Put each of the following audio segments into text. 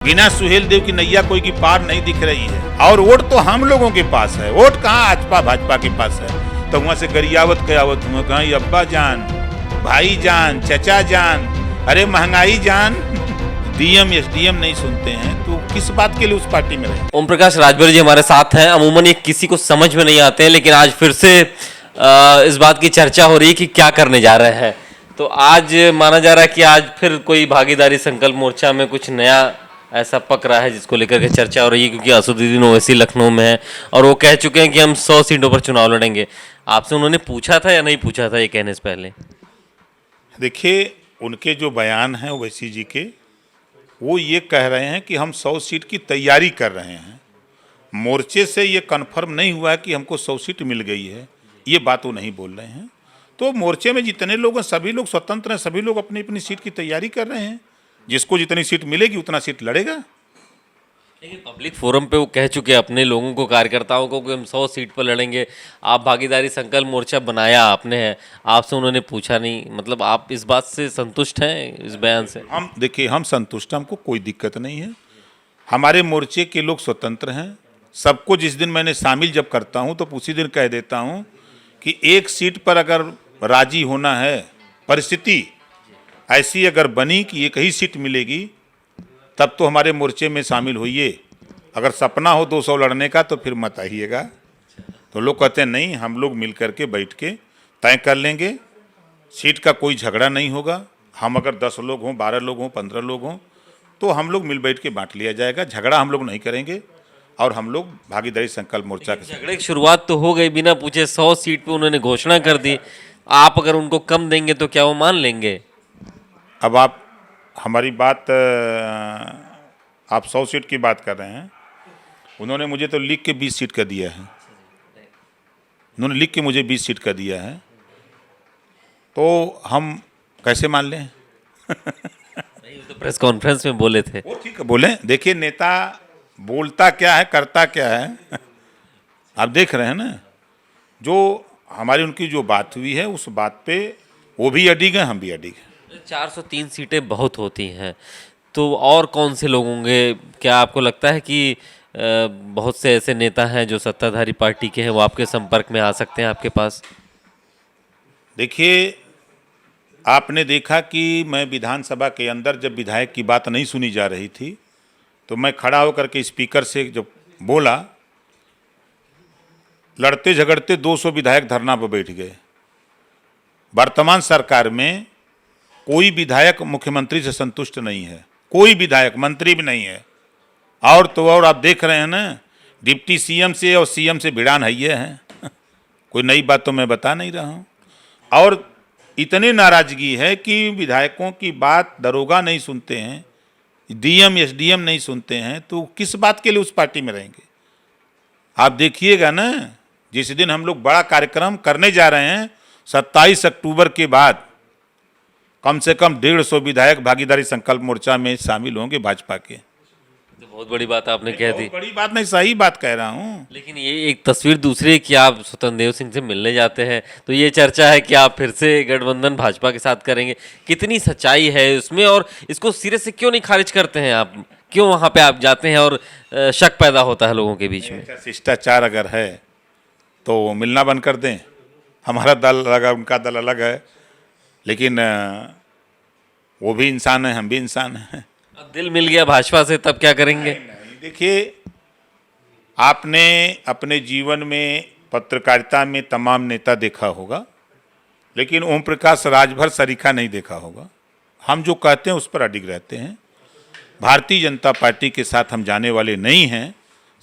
बिना सुहेल देव की नैया कोई की पार नहीं दिख रही है। और वोट तो हम लोगों के पास है, वोट कहाँ आजपा भाजपा के पास है। तो वहां से गरियावत कयावत हुआ, कहीं अब्बा जान, भाई जान, चचा जान, अरे महंगाई जान, डीएम एसडीएम नहीं सुनते हैं तो किस बात के लिए उस पार्टी में रहे। ओम प्रकाश राजभर जी हमारे साथ हैं। अमूमन ये किसी को समझ में नहीं आते हैं, लेकिन आज फिर से इस बात की चर्चा हो रही है कि क्या करने जा रहे हैं। तो आज माना जा रहा है कि आज फिर कोई भागीदारी संकल्प मोर्चा में कुछ नया ऐसा पक रहा है जिसको लेकर के चर्चा हो रही है, क्योंकि असदुद्दीन ओवैसी लखनऊ में है और वो कह चुके हैं कि हम 100 सीटों पर चुनाव लड़ेंगे। आपसे उन्होंने पूछा था या नहीं पूछा था ये कहने से पहले? देखिए, उनके जो बयान हैं ओवैसी जी के, वो ये कह रहे हैं कि हम 100 सीट की तैयारी कर रहे हैं। मोर्चे से ये कन्फर्म नहीं हुआ है कि हमको 100 सीट मिल गई है, ये बात वो नहीं बोल रहे हैं। तो मोर्चे में जितने लोग हैं सभी लोग स्वतंत्र हैं, सभी लोग अपनी अपनी सीट की तैयारी कर रहे हैं। जिसको जितनी सीट मिलेगी उतना सीट लड़ेगा। लेकिन पब्लिक फोरम पे वो कह चुके हैं अपने लोगों को, कार्यकर्ताओं को, कि हम 100 सीट पर लड़ेंगे। आप भागीदारी संकल्प मोर्चा बनाया आपने है, आपसे उन्होंने पूछा नहीं, मतलब आप इस बात से संतुष्ट हैं इस बयान से? हम देखिए, हम संतुष्ट हैं, हमको कोई दिक्कत नहीं है। हमारे मोर्चे के लोग स्वतंत्र हैं। सबको जिस दिन मैंने शामिल जब करता हूं तो उसी दिन कह देता हूं कि एक सीट पर अगर राजी होना है, परिस्थिति ऐसी अगर बनी कि एक ही सीट मिलेगी, तब तो हमारे मोर्चे में शामिल होइए। अगर सपना हो 200 लड़ने का तो फिर मत आइएगा। तो लोग कहते हैं नहीं, हम लोग मिल करके बैठ के तय कर लेंगे, सीट का कोई झगड़ा नहीं होगा। हम अगर 10 लोग हों, 12 लोग हों, 15 लोग हों, तो हम लोग मिल बैठ के बांट लिया जाएगा। झगड़ा हम लोग नहीं करेंगे और हम लोग भागीदारी संकल्प मोर्चा के झगड़े की शुरुआत तो हो गई, बिना पूछे 100 सीट पे उन्होंने घोषणा कर दी। आप अगर उनको कम देंगे तो क्या वो मान लेंगे? अब आप हमारी बात, आप 100 सीट की बात कर रहे हैं। उन्होंने मुझे तो लिख के 20 सीट का दिया है। उन्होंने लिख के मुझे 20 सीट का दिया है, तो हम कैसे मान लें? नहीं, तो प्रेस कॉन्फ्रेंस में बोले थे। वो ठीक है, बोलें। देखिए, नेता बोलता क्या है, करता क्या है, आप देख रहे हैं ना। जो हमारी उनकी जो बात हुई है उस बात पे वो भी अडिग हैं, हम भी अडिग हैं। 403 सीटें बहुत होती हैं, तो और कौन से लोग होंगे? क्या आपको लगता है कि बहुत से ऐसे नेता हैं जो सत्ताधारी पार्टी के हैं, वो आपके संपर्क में आ सकते हैं आपके पास? देखिए, आपने देखा कि मैं विधानसभा के अंदर जब विधायक की बात नहीं सुनी जा रही थी तो मैं खड़ा होकर के स्पीकर से जब बोला, लड़ते झगड़ते 200 विधायक धरना पर बैठ गए। वर्तमान सरकार में कोई विधायक मुख्यमंत्री से संतुष्ट नहीं है, कोई विधायक, मंत्री भी नहीं है। और तो और आप देख रहे हैं ना, डिप्टी सीएम से और सीएम से भिड़ान है ये है। कोई नई बात तो मैं बता नहीं रहा हूँ। और इतनी नाराजगी है कि विधायकों की बात दरोगा नहीं सुनते हैं, डीएम एसडीएम नहीं सुनते हैं, तो किस बात के लिए उस पार्टी में रहेंगे? आप देखिएगा ना, जिस दिन हम लोग बड़ा कार्यक्रम करने जा रहे हैं 27 अक्टूबर के बाद, कम से कम 150 विधायक भागीदारी संकल्प मोर्चा में शामिल होंगे भाजपा के। तो बहुत बड़ी बात आपने कह दी। बड़ी बात नहीं, सही बात कह रहा हूँ। लेकिन ये एक तस्वीर दूसरी है कि आप स्वतंत्र देव सिंह से मिलने जाते हैं, तो ये चर्चा है कि आप फिर से गठबंधन भाजपा के साथ करेंगे। कितनी सच्चाई है उसमें, और इसको सिरे से क्यों नहीं खारिज करते हैं आप? क्यों वहाँ पे आप जाते हैं और शक पैदा होता है लोगों के बीच में? शिष्टाचार अगर है तो मिलना बंद कर दें। हमारा दल अलग है, उनका दल अलग है, लेकिन वो भी इंसान है, हम भी इंसान हैं। अब दिल मिल गया भाजपा से, तब क्या करेंगे? देखिए, आपने अपने जीवन में पत्रकारिता में तमाम नेता देखा होगा, लेकिन ओम प्रकाश राजभर सरीखा नहीं देखा होगा। हम जो कहते हैं उस पर अडिग रहते हैं। भारतीय जनता पार्टी के साथ हम जाने वाले नहीं हैं।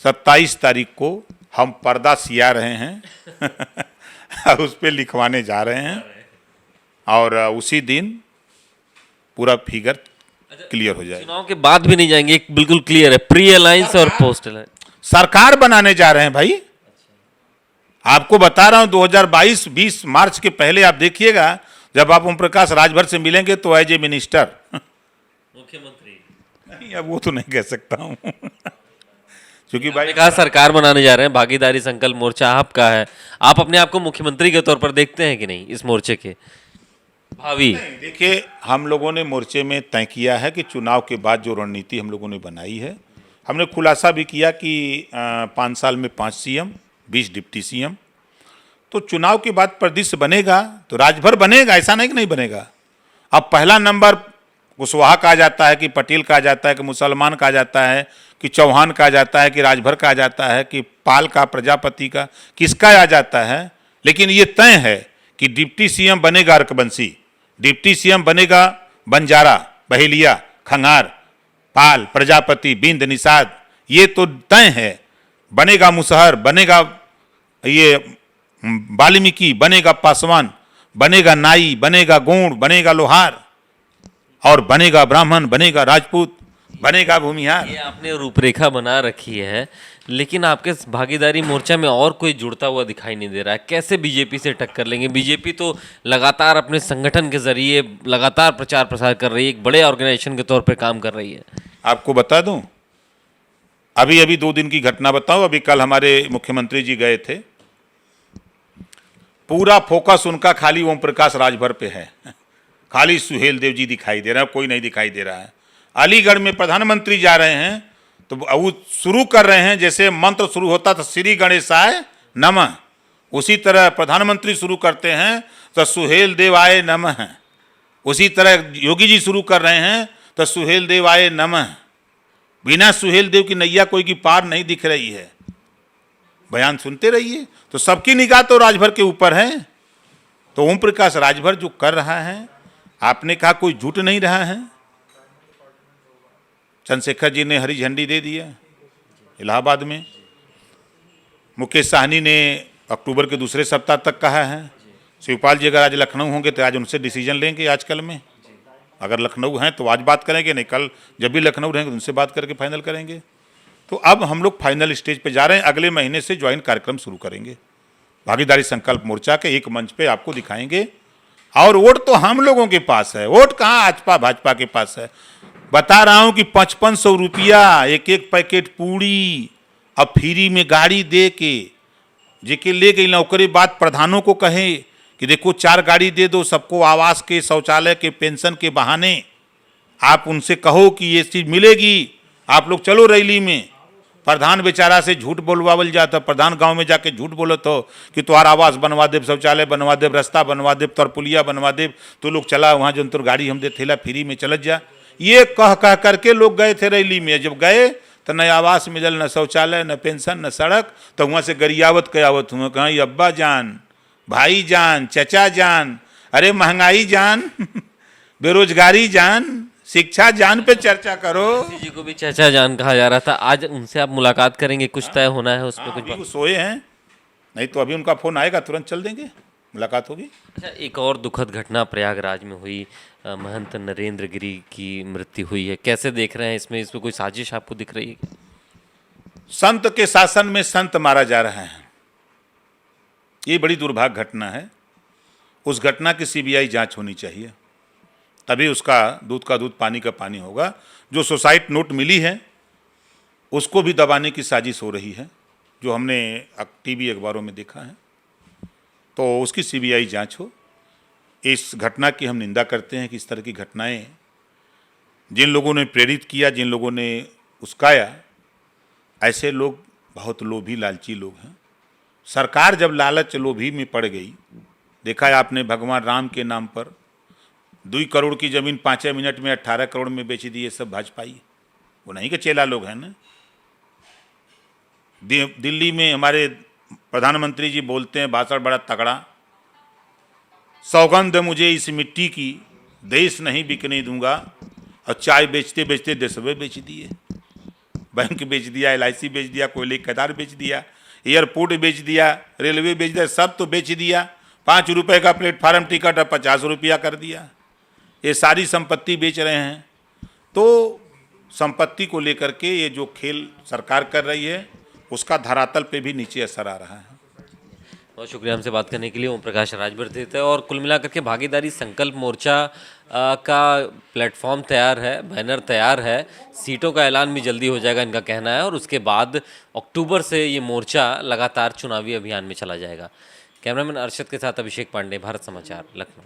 27 तारीख को हम पर्दा सिया रहे हैं और उस पर लिखवाने जा रहे हैं, और उसी दिन पूरा फिगर क्लियर हो जाए। चुनाव के बाद भी नहीं जाएंगे? एक बिल्कुल क्लियर है, प्री अलायंस और पोस्ट अलायंस। सरकार बनाने जा रहे हैं भाई। आपको बता रहा हूं, 2022-20 मार्च के पहले आप देखिएगा, जब आप ओम प्रकाश राजभर से मिलेंगे तो एज ए मिनिस्टर, मुख्यमंत्री नहीं, अब वो तो नहीं कह सकता हूं क्योंकि भाई कहा सरकार बनाने जा रहे हैं, भागीदारी संकल्प मोर्चा आपका है, आप अपने आप को मुख्यमंत्री के तौर पर देखते हैं कि नहीं इस मोर्चे के? भावी? देखिए, हम लोगों ने मोर्चे में तय किया है कि चुनाव के बाद जो रणनीति हम लोगों ने बनाई है, हमने खुलासा भी किया कि 5 साल में 5 CM, 20 डिप्टी CM। तो चुनाव के बाद परिदृश्य बनेगा तो राजभर बनेगा, ऐसा नहीं कि नहीं बनेगा। अब पहला नंबर कुशवाहा कहा जाता है कि पटेल कहा जाता है कि मुसलमान कहा जाता है कि चौहान कहा जाता है कि राजभर कहा जाता है कि पाल का, प्रजापति का, किसका आ जाता है। लेकिन ये तय है कि डिप्टी CM बनेगा अर्कबंसी, डिप्टी CM बनेगा बंजारा, बहेलिया, खंगार, पाल, प्रजापति, बिंद, निषाद, ये तो तय है। बनेगा मुसहर, बनेगा ये वाल्मीकि, बनेगा पासवान, बनेगा नाई, बनेगा गोंड, बनेगा लोहार, और बनेगा ब्राह्मण, बनेगा राजपूत, बनेगा भूमिहार। ये आपने रूपरेखा बना रखी है, लेकिन आपके भागीदारी मोर्चा में और कोई जुड़ता हुआ दिखाई नहीं दे रहा है। कैसे बीजेपी से टक्कर लेंगे? बीजेपी तो लगातार अपने संगठन के जरिए लगातार प्रचार प्रसार कर रही है, एक बड़े ऑर्गेनाइजेशन के तौर पर काम कर रही है। आपको बता दूं, अभी अभी 2 दिन की घटना बताऊं। अभी कल हमारे मुख्यमंत्री जी गए थे, पूरा फोकस उनका खाली ओम प्रकाश राजभर पे है, खाली सुहेल देव जी दिखाई दे रहे हैं, कोई नहीं दिखाई दे रहा है। अलीगढ़ में प्रधानमंत्री जा रहे हैं तो वो शुरू कर रहे हैं, जैसे मंत्र शुरू होता था श्री गणेशाय नमः, उसी तरह प्रधानमंत्री शुरू करते हैं तो सुहेल देव आए नमः, उसी तरह योगी जी शुरू कर रहे हैं तो सुहेल देव आए नमः। बिना सुहेल देव की नैया कोई की पार नहीं दिख रही है। बयान सुनते रहिए। तो सबकी निगाह तो राजभर के ऊपर है। तो ओम प्रकाश राजभर जो कर रहा है, आपने कहा कोई झूठ नहीं रहा है। चंद्रशेखर जी ने हरी झंडी दे दिया इलाहाबाद में। मुकेश साहनी ने अक्टूबर के दूसरे सप्ताह तक कहा है। शिवपाल जी अगर आज लखनऊ होंगे तो आज उनसे डिसीजन लेंगे आजकल में। अगर लखनऊ हैं तो आज बात करेंगे, नहीं कल जब भी लखनऊ रहेंगे तो उनसे बात करके फाइनल करेंगे। तो अब हम लोग फाइनल स्टेज पे जा रहे हैं। अगले महीने से ज्वाइन कार्यक्रम शुरू करेंगे। भागीदारी संकल्प मोर्चा के एक मंच पे आपको दिखाएंगे। और वोट तो हम लोगों के पास है, वोट कहाँ आजपा भाजपा के पास है। बता रहा हूं कि 5500 रुपया एक एक पैकेट पूड़ी अब फ्री में गाड़ी दे के जेके ले गई नौकरी। बात प्रधानों को कहे कि देखो 4 गाड़ी दे दो सबको, आवास के, शौचालय के, पेंशन के बहाने। आप उनसे कहो कि ये चीज़ मिलेगी, आप लोग चलो रैली में। प्रधान बेचारा से झूठ बोलवावल जाता, प्रधान गांव में जाके झूठ बोलत हो कि तुम्हारा आवास बनवा देव, शौचालय बनवा देव, रास्ता बनवा देव, तोर पुलिया बनवा देव, तो लोग चला वहाँ जो तोर गाड़ी हम दे थेला फ्री में चलत जा। ये कह कह करके लोग गए थे रैली में। जब गए तो न आवास मिलल, न शौचालय, न पेंशन, न सड़क। तो वहाँ से गरियावत कयावत हुआ, कहीं अब्बा जान, भाई जान, चचा जान, अरे महंगाई जान, बेरोजगारी जान, शिक्षा जान पे चर्चा करो। जी को भी चचा जान कहा जा रहा था। आज उनसे आप मुलाकात करेंगे, कुछ तय होना है उसमें? कुछ अभी वो सोए हैं, नहीं तो अभी उनका फोन आएगा तुरंत चल देंगे, मुलाकात होगी। अच्छा, एक और दुखद घटना प्रयागराज में हुई, महंत नरेंद्र गिरी की मृत्यु हुई है। कैसे देख रहे हैं इसमें कोई साजिश आपको दिख रही है? संत के शासन में संत मारा जा रहा है, ये बड़ी दुर्भाग्य घटना है। उस घटना की CBI जांच होनी चाहिए, तभी उसका दूध का दूध पानी का पानी होगा। जो सुसाइड नोट मिली है उसको भी दबाने की साजिश हो रही है, जो हमने टीवी अखबारों में देखा है। तो उसकी CBI जांच हो। इस घटना की हम निंदा करते हैं कि इस तरह की घटनाएं, जिन लोगों ने प्रेरित किया, जिन लोगों ने उस्काया, ऐसे लोग बहुत लोभी लालची लोग हैं। सरकार जब लालच लोभी में पड़ गई, देखा है आपने, भगवान राम के नाम पर 2 करोड़ की जमीन 5 मिनट में 18 करोड़ में बेच दी। ये सब भाजपाई, वो नहीं के चेला लोग हैं ना। दिल्ली में हमारे प्रधानमंत्री जी बोलते हैं भाषण बड़ा तगड़ा, सौगंध मुझे इस मिट्टी की, देश नहीं बिकने दूंगा। और चाय बेचते बेचते देशवे बेच दिए, बैंक बेच दिया, LIC बेच दिया, कोयले केदार बेच दिया, एयरपोर्ट बेच दिया, रेलवे बेच दिया, सब तो बेच दिया। 5 रुपए का प्लेटफार्म टिकट अब 50 रुपया कर दिया। ये सारी संपत्ति बेच रहे हैं। तो संपत्ति को लेकर के ये जो खेल सरकार कर रही है, उसका धरातल पे भी नीचे असर आ रहा है। बहुत शुक्रिया हमसे बात करने के लिए। ओम प्रकाश राजभर थे। और कुल मिलाकर के भागीदारी संकल्प मोर्चा का प्लेटफॉर्म तैयार है, बैनर तैयार है, सीटों का ऐलान भी जल्दी हो जाएगा इनका कहना है। और उसके बाद अक्टूबर से ये मोर्चा लगातार चुनावी अभियान में चला जाएगा। कैमरामैन अरशद के साथ अभिषेक पांडे, भारत समाचार, लखनऊ।